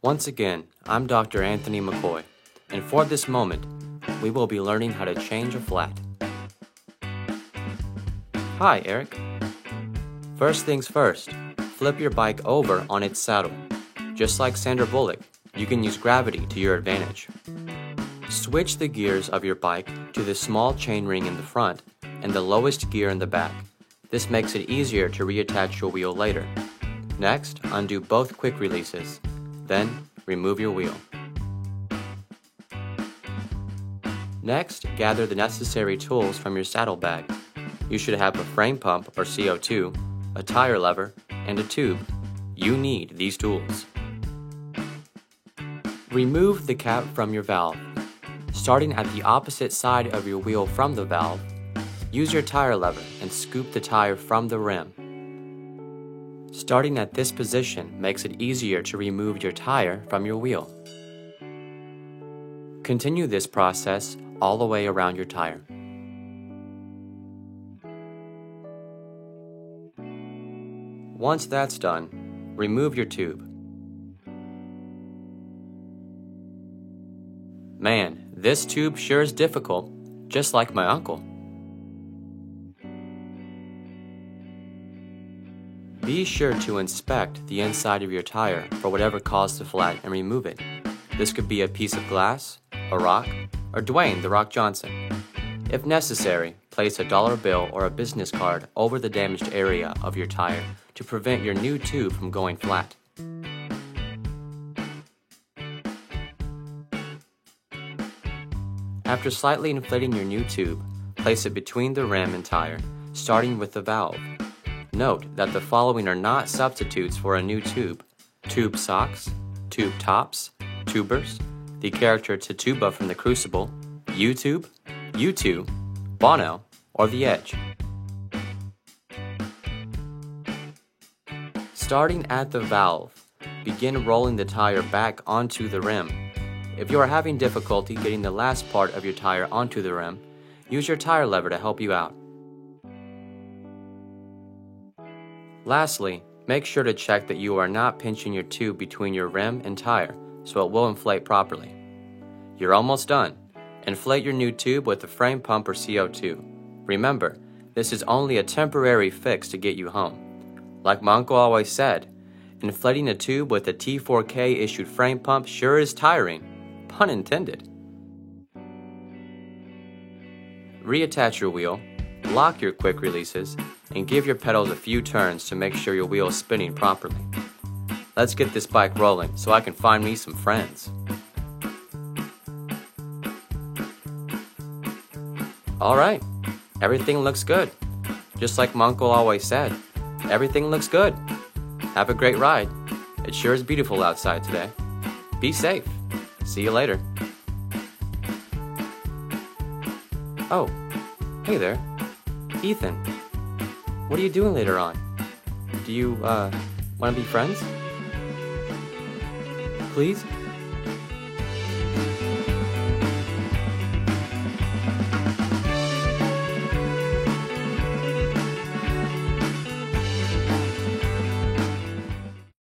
Once again, I'm Dr. Anthony McCoy, and for this moment, we will be learning how to change a flat. Hi, Eric. First things first, flip your bike over on its saddle. Just like Sandra Bullock, you can use gravity to your advantage. Switch the gears of your bike to the small chainring in the front and the lowest gear in the back. This makes it easier to reattach your wheel later. Next, undo both quick releases. Then, remove your wheel. Next, gather the necessary tools from your saddlebag. You should have a frame pump or CO2, a tire lever, and a tube. You need these tools. Remove the cap from your valve. Starting at the opposite side of your wheel from the valve, use your tire lever and scoop the tire from the rim. Starting at this position makes it easier to remove your tire from your wheel. Continue this process all the way around your tire. Once that's done, remove your tube. Man, this tube sure is difficult, just like my uncle. Be sure to inspect the inside of your tire for whatever caused the flat and remove it. This could be a piece of glass, a rock, or Dwayne "The Rock" Johnson. If necessary, place a dollar bill or a business card over the damaged area of your tire to prevent your new tube from going flat. After slightly inflating your new tube, place it between the rim and tire, starting with the valve. Note that the following are not substitutes for a new tube: tube socks, tube tops, tubers, the character Tituba from The Crucible, U-tube, U2, Bono, or The Edge. Starting at the valve, begin rolling the tire back onto the rim. If you are having difficulty getting the last part of your tire onto the rim, use your tire lever to help you out. Lastly, make sure to check that you are not pinching your tube between your rim and tire, so it will inflate properly. You're almost done. Inflate your new tube with a frame pump or CO2. Remember, this is only a temporary fix to get you home. Like my uncle always said, inflating a tube with a T4K issued frame pump sure is tiring. Pun intended. Reattach your wheel, lock your quick releases, and give your pedals a few turns to make sure your wheel is spinning properly. Let's get this bike rolling so I can find me some friends. Alright, everything looks good. Just like my uncle always said, everything looks good. Have a great ride. It sure is beautiful outside today. Be safe. See you later. Oh, hey there. Ethan, what are you doing later on? Do you, want to be friends? Please?